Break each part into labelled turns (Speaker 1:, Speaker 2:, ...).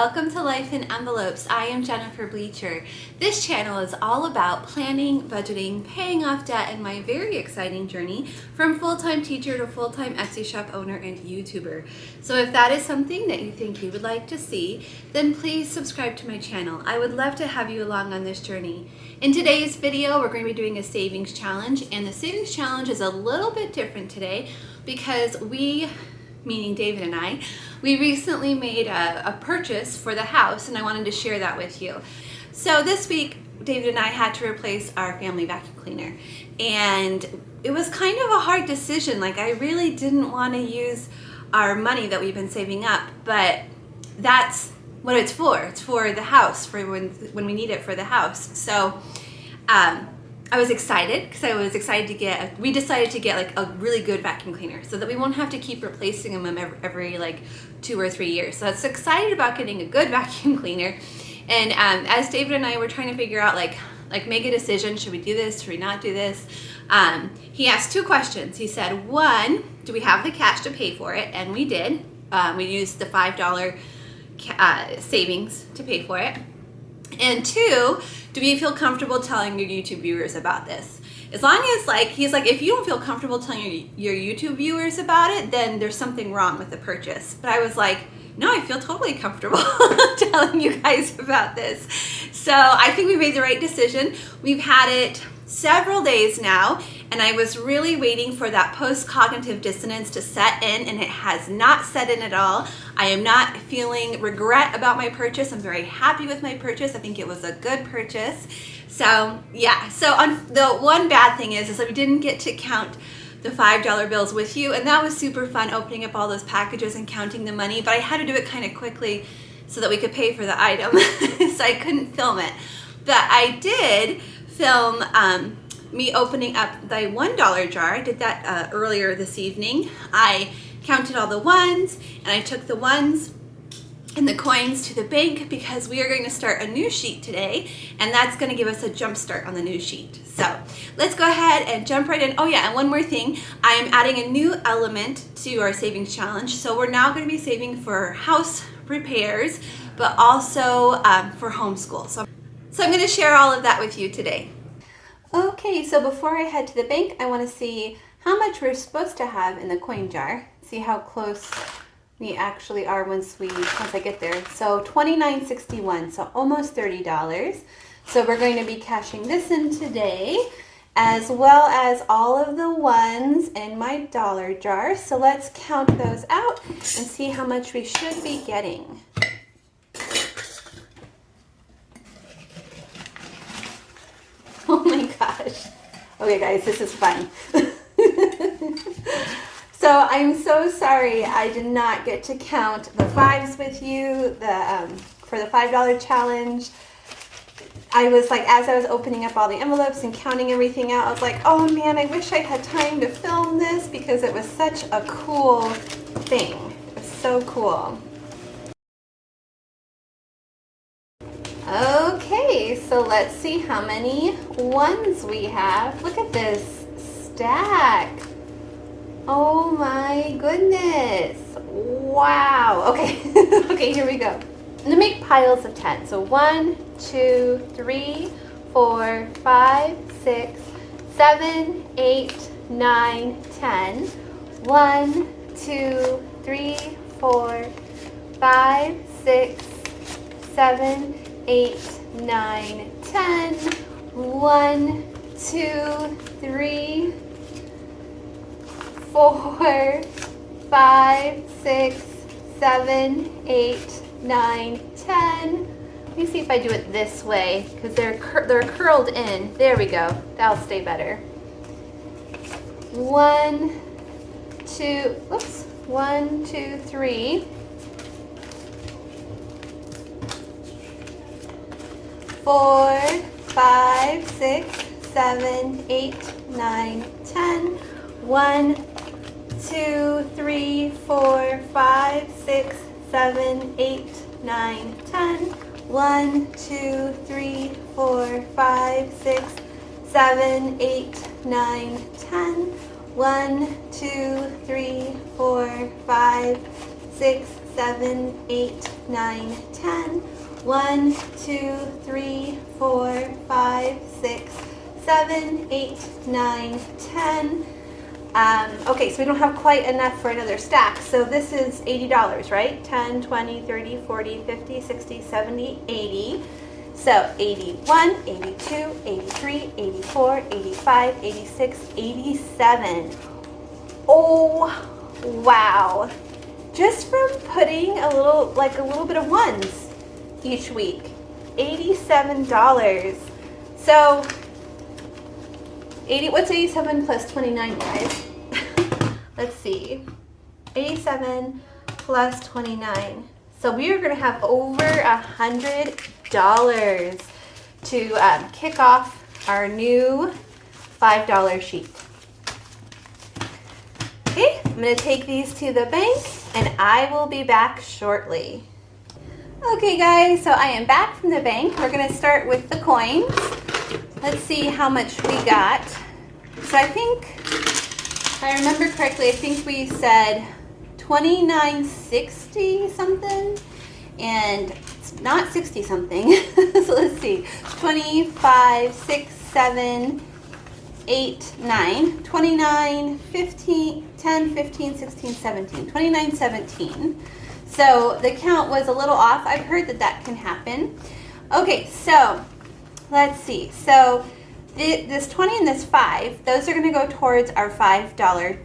Speaker 1: welcome to Life in Envelopes. I am Jennifer Bleecher. This channel is all about planning, budgeting, paying off debt, and my very exciting journey from full-time teacher to full-time Etsy shop owner and YouTuber. So if that is something that you think you would like to see, then please subscribe to my channel. I would love to have you along on this journey. In today's video, we're going to be doing a savings challenge, and the savings challenge is a little bit different today because meaning David and I, we recently made a purchase for the house, and I wanted to share that with you. So this week, David and I had to replace our family vacuum cleaner, and it was kind of a hard decision. Like, I really didn't want to use our money that we've been saving up, but that's what it's for. It's for the house, for when we need it for the house. So I was excited because we decided to get like a really good vacuum cleaner so that we won't have to keep replacing them every like 2 or 3 years. So I was excited about getting a good vacuum cleaner. And as David and I were trying to figure out like make a decision, should we do this, should we not do this? He asked 2 questions. He said, 1, do we have the cash to pay for it? And we did. We used the $5 savings to pay for it. And 2, do we feel comfortable telling your YouTube viewers about this? As long as he's like, if you don't feel comfortable telling your YouTube viewers about it, then there's something wrong with the purchase. But I was like, no, I feel totally comfortable telling you guys about this. So I think we made the right decision. We've had it several days now, and I was really waiting for that post-cognitive dissonance to set in, and it has not set in at all. I am not feeling regret about my purchase. I'm very happy with my purchase. I think it was a good purchase. So yeah, so the one bad thing is that we didn't get to count the $5 bills with you, and that was super fun, opening up all those packages and counting the money, but I had to do it kind of quickly so that we could pay for the item, so I couldn't film it. But I did film me opening up the $1 jar. I did that earlier this evening. I counted all the ones, and I took the ones and the coins to the bank because we are going to start a new sheet today, and that's going to give us a jump start on the new sheet. So let's go ahead and jump right in. Oh yeah, and one more thing. I am adding a new element to our savings challenge. So we're now going to be saving for house repairs, but also for homeschool. So I'm going to share all of that with you today. Okay, so before I head to the bank, I want to see how much we're supposed to have in the coin jar. See how close we actually are once I get there. So $29.61, so almost $30. So we're going to be cashing this in today, as well as all of the ones in my dollar jar. So let's count those out and see how much we should be getting. Oh my gosh. Okay guys, this is fun. So I'm so sorry I did not get to count the 5s with you for the $5 challenge. I was like, as I was opening up all the envelopes and counting everything out, I was like, oh man, I wish I had time to film this because it was such a cool thing. It was so cool. Okay, so let's see how many ones we have. Look at this stack. Oh my goodness. Wow. Okay. Okay, here we go. I'm gonna make piles of 10. So 1, 2, 3, 4, 5, 6, 7, 8, 9, 10. 1, 2, 3, 4, 5, 6, 7, 8, 9, 10. 1, 2, 3, 4, 5, 6, 7, 8, 9, 10. Let me see if I do it this way because they're curled in. There we go. That'll stay better. 1, 2, 3. 4, 5, 6, 7, 8, 9, 10. 1, 2, 3, 4, 5, 6, 7, 8, 9, 10. 1, 2, 3, 4, 5, 6, 7, 8, 9, 10. 1, 2, 3, 4, 5, 6, 7, 8, 9, 10. 1, 2, 3, 4, 5, 6, 7, 8, 9, 10. Okay, so we don't have quite enough for another stack. So this is $80, right? 10, 20, 30, 40, 50, 60, 70, 80. So 81, 82, 83, 84, 85, 86, 87. Oh, wow. Just from putting a little bit of ones each week. $87. So what's 87 plus 29, guys? Let's see. 87 plus 29. So we are going to have over $100 to kick off our new $5 sheet. Okay, I'm going to take these to the bank and I will be back shortly. Okay guys, so I am back from the bank. We're going to start with the coins. Let's see how much we got. So I think, if I remember correctly, I think we said $29.60 something, and it's not 60 something. So let's see, 25, 6, 7, 8, 9, 29, 15, 10, 15, 16, 17, 29, 17. So the count was a little off. I've heard that can happen. Okay, so let's see. So this 20 and this 5, those are going to go towards our $5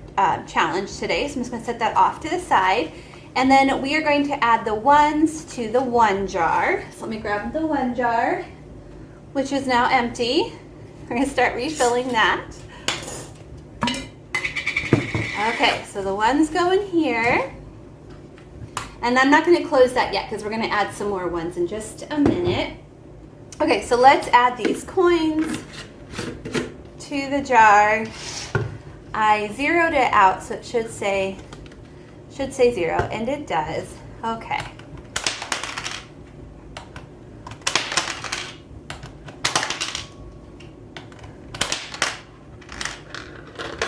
Speaker 1: challenge today. So I'm just going to set that off to the side. And then we are going to add the ones to the 1 jar. So let me grab the 1 jar, which is now empty. We're going to start refilling that. Okay, so the ones go in here. And I'm not going to close that yet because we're going to add some more ones in just a minute. Okay, so let's add these coins to the jar. I zeroed it out, so it should say 0, and it does. Okay.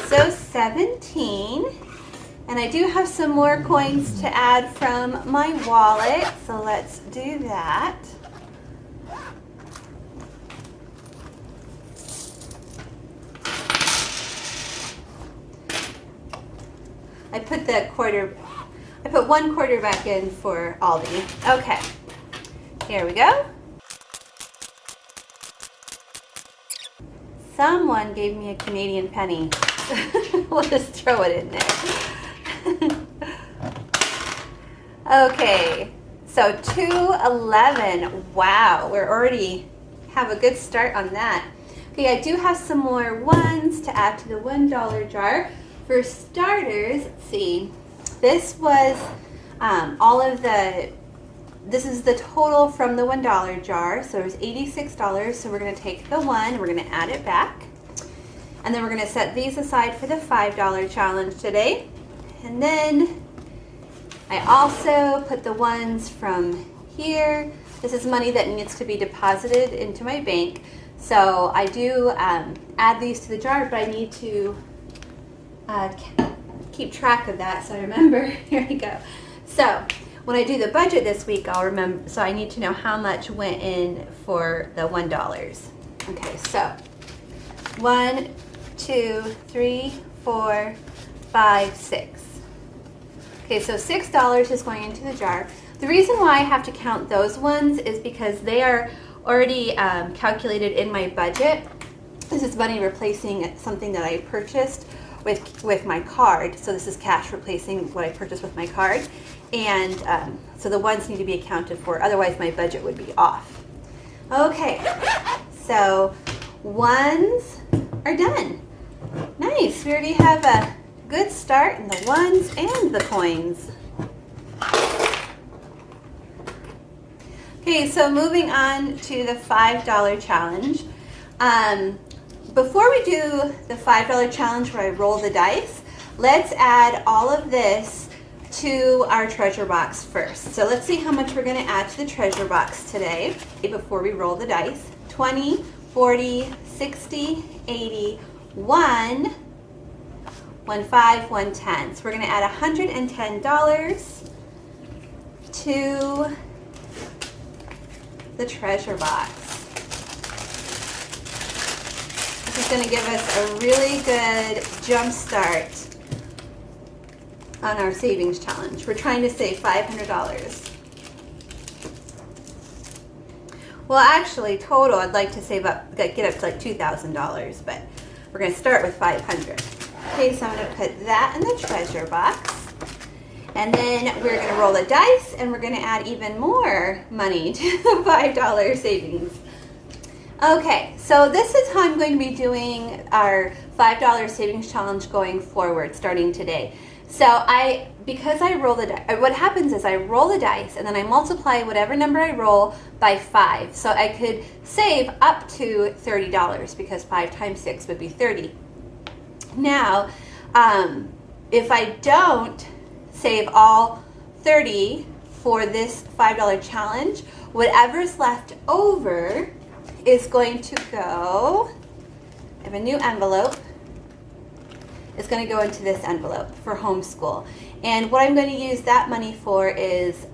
Speaker 1: So 17. And I do have some more coins to add from my wallet, so let's do that. I put 1 quarter back in for Aldi. Okay, here we go. Someone gave me a Canadian penny. We'll just throw it in there. Okay, so 211. Wow, we're already have a good start on that. Okay, I do have some more ones to add to the $1 jar. For starters, let's see. This was this is the total from the $1 jar. So it was $86. So we're going to take the 1, we're going to add it back. And then we're going to set these aside for the $5 challenge today. And then I also put the ones from here. This is money that needs to be deposited into my bank. So I do add these to the jar, but I need to keep track of that so I remember. Here we go. So when I do the budget this week, I'll remember. So I need to know how much went in for the $1. Okay, so 1, 2, 3, 4, 5, 6. Okay, so $6 is going into the jar. The reason why I have to count those ones is because they are already calculated in my budget. This is money replacing something that I purchased with my card. So this is cash replacing what I purchased with my card. And so the ones need to be accounted for, otherwise my budget would be off. Okay, so ones are done. Nice, we already have a good start in the ones and the coins. Okay, so moving on to the $5 challenge. Before we do the $5 challenge where I roll the dice, let's add all of this to our treasure box first. So let's see how much we're going to add to the treasure box today before we roll the dice. 20, 40, 60, 80, 1, 1, 5, 1, 10. So we're going to add $110. to the treasure box. This is going to give us a really good jump start on our savings challenge. We're trying to save $500. Well, actually, total, I'd like to save up, get up to like $2,000, but we're going to start with $500. Okay, so I'm going to put that in the treasure box. And then we're going to roll the dice, and we're going to add even more money to the $5 savings. Okay, so this is how I'm going to be doing our $5 savings challenge going forward, starting today. So because I roll the dice, what happens is I roll the dice, and then I multiply whatever number I roll by 5. So I could save up to $30, because 5 times 6 would be 30. Now, if I don't save all 30 for this $5 challenge, whatever's left over is going to go, I have a new envelope, it's going to go into this envelope for homeschool. And what I'm going to use that money for is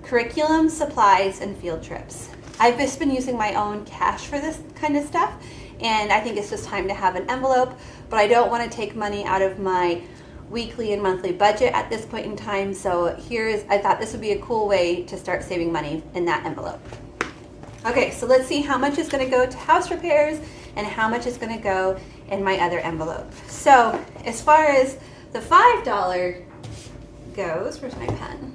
Speaker 1: curriculum, supplies, and field trips. I've just been using my own cash for this kind of stuff, and I think it's just time to have an envelope, but I don't want to take money out of my weekly and monthly budget at this point in time. So I thought this would be a cool way to start saving money in that envelope. Okay, so let's see how much is going to go to house repairs and how much is going to go in my other envelope. So as far as the $5 goes, where's my pen?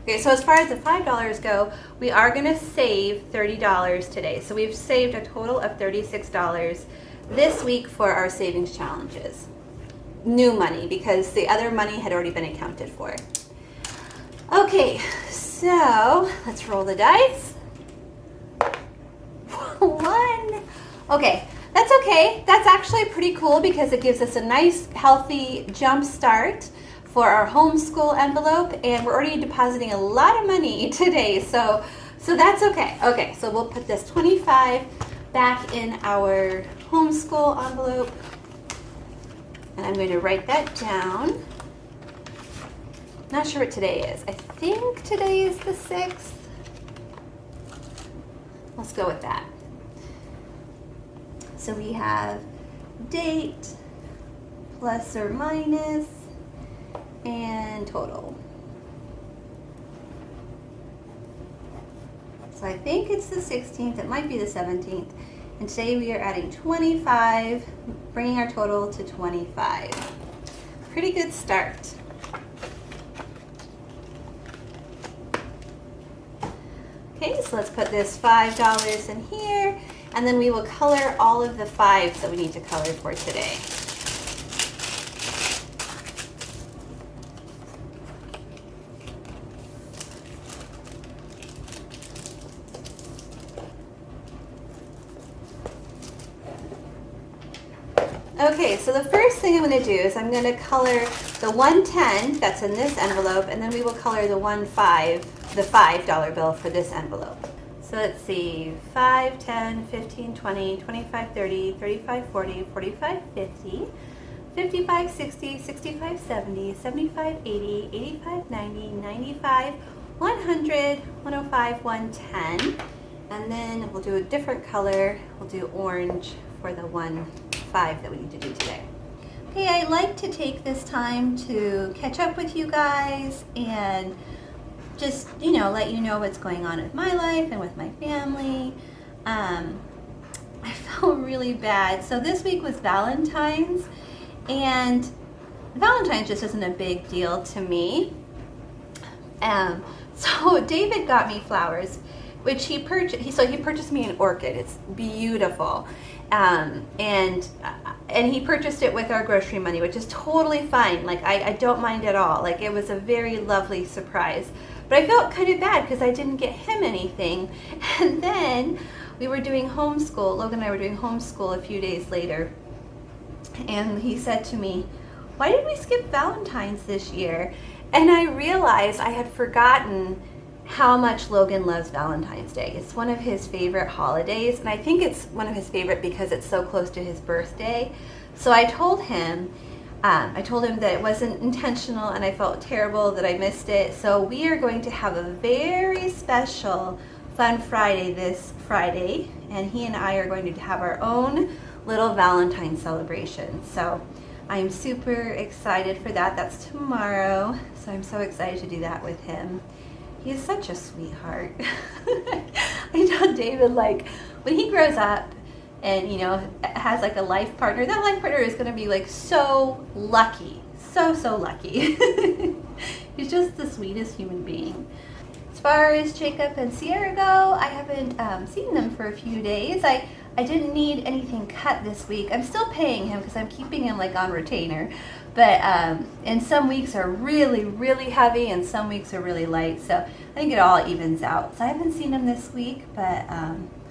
Speaker 1: Okay, so as far as the $5 go, we are going to save $30 today. So we've saved a total of $36 this week for our savings challenges. New money, because the other money had already been accounted for. Okay, so let's roll the dice. 1. Okay, that's okay. That's actually pretty cool because it gives us a nice, healthy jump start for our homeschool envelope, and we're already depositing a lot of money today, so that's okay. Okay, so we'll put this 25 back in our homeschool envelope. And I'm going to write that down. Not sure what today is. I think today is the 6th. Let's go with that. So we have date, plus or minus, and total. So I think it's the 16th. It might be the 17th. And today we are adding 25, bringing our total to 25. Pretty good start. Okay, so let's put this $5 in here, and then we will color all of the 5s that we need to color for today. Okay, so the first thing I'm going to do is I'm going to color the 110 that's in this envelope, and then we will color the the $5 bill for this envelope. So let's see, 5, 10, 15, 20, 25, 30, 35, 40, 45, 50, 55, 60, 65, 70, 75, 80, 85, 90, 95, 100, 105, 110, and then we'll do a different color. We'll do orange for the 5 that we need to do today. Okay, I like to take this time to catch up with you guys and just, let you know what's going on with my life and with my family. I felt really bad. So this week was Valentine's, and Valentine's just isn't a big deal to me. So David got me flowers, which he purchased me an orchid. It's beautiful. And he purchased it with our grocery money, which is totally fine. Like, I don't mind at all. Like, it was a very lovely surprise. But I felt kind of bad because I didn't get him anything. And then we were doing homeschool. Logan and I were doing homeschool a few days later. And he said to me, "Why did we skip Valentine's this year?" And I realized I had forgotten how much Logan loves Valentine's Day. It's one of his favorite holidays, and I think it's one of his favorite because it's so close to his birthday. So I told him, I told him that it wasn't intentional and I felt terrible that I missed it. So we are going to have a very special Fun Friday this Friday, and he and I are going to have our own little Valentine celebration. So I'm super excited for that. That's tomorrow. So I'm so excited to do that with him. He is such a sweetheart. I told David, like, when he grows up and, you know, has like a life partner, that life partner is going to be like so lucky. So lucky. He's just the sweetest human being. As far as Jacob and Sierra go, I haven't seen them for a few days. I didn't need anything cut this week. I'm still paying him because I'm keeping him like on retainer. But and some weeks are really heavy and some weeks are really light. So I think it all evens out. So I haven't seen him this week, but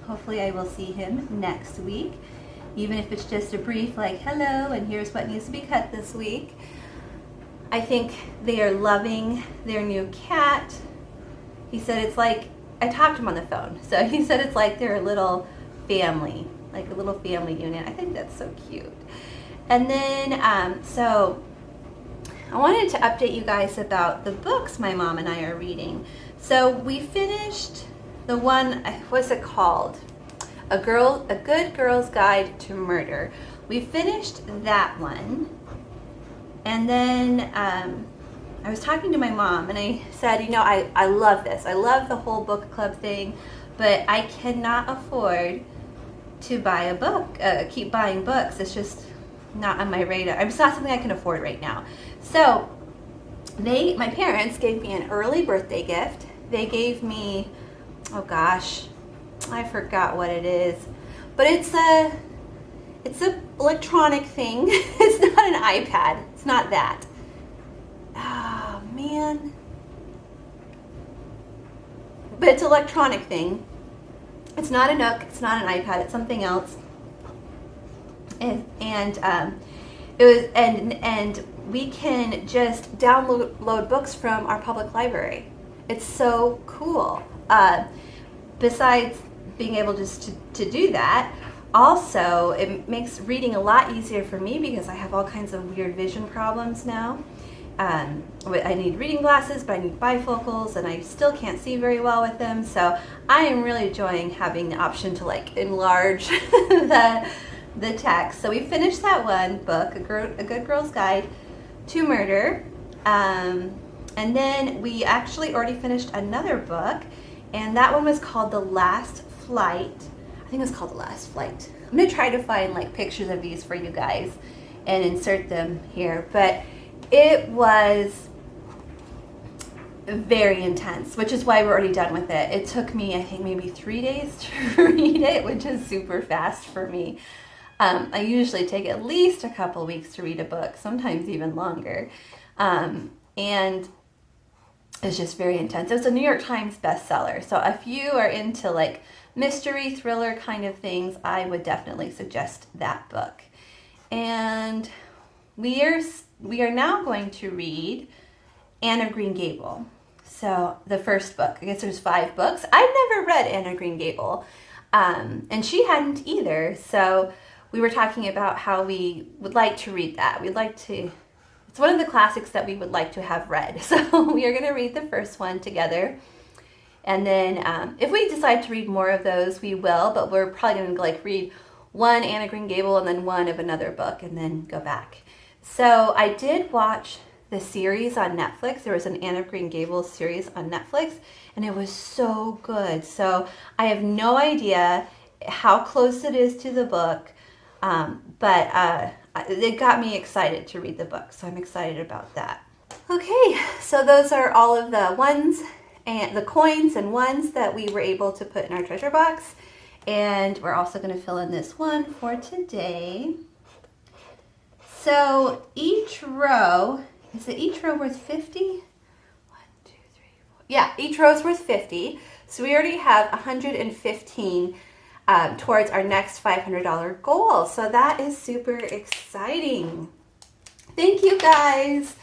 Speaker 1: hopefully I will see him next week. Even if it's just a brief like, hello, and here's what needs to be cut this week. I think they are loving their new cat. He said it's like, I talked to him on the phone. So he said it's like they're a little family, like a little family unit. I think that's so cute. And then, so I wanted to update you guys about the books my mom and I are reading. So we finished the one, what's it called? A Good Girl's Guide to Murder. We finished that one. And then I was talking to my mom and I said, you know, I love this. I love the whole book club thing, but I cannot afford to buy a book, keep buying books. It's just not on my radar. It's not something I can afford right now. So my parents gave me an early birthday gift. They gave me, oh gosh, I forgot what it is, but it's a electronic thing. It's not an iPad. It's not that. Oh man. But it's an electronic thing. It's not a Nook, it's not an iPad, it's something else. And it was and we can just download books from our public library. It's so cool. Besides being able just to do that, also it makes reading a lot easier for me because I have all kinds of weird vision problems now. I need reading glasses, but I need bifocals, and I still can't see very well with them. So I am really enjoying having the option to like enlarge the text. So we finished that one book, A Good Girl's Guide to Murder, and then we actually already finished another book, and that one was called The Last Flight. I think it was called The Last Flight. I'm gonna try to find like pictures of these for you guys and insert them here, but it was very intense, which is why we're already done with it. It took me, I think, maybe 3 days to read it, which is super fast for me. I usually take at least a couple weeks to read a book, sometimes even longer. And it's just very intense. It was a New York Times bestseller. So if you are into like mystery, thriller kind of things, I would definitely suggest that book. And we are now going to read Anne of Green Gable. So the first book, I guess there's 5 books. I've never read Anne of Green Gable, and she hadn't either. So we were talking about how we would like to read that. It's one of the classics that we would like to have read. So we are going to read the first one together. And then if we decide to read more of those, we will, but we're probably going to like read one Anne of Green Gable and then one of another book and then go back. So I did watch the series on Netflix. There was an Anne of Green Gables series on Netflix, and it was so good. So I have no idea how close it is to the book, but it got me excited to read the book, so I'm excited about that. Okay, so those are all of the ones and the coins and ones that we were able to put in our treasure box, and we're also going to fill in this one for today. So each row, is each row worth 50? 1, 2, 3, 4. Yeah, each row is worth 50. So we already have 115 towards our next $500 goal. So that is super exciting. Thank you guys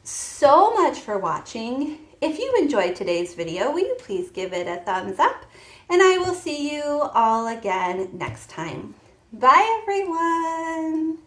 Speaker 1: so much for watching. If you enjoyed today's video, will you please give it a thumbs up? And I will see you all again next time. Bye, everyone.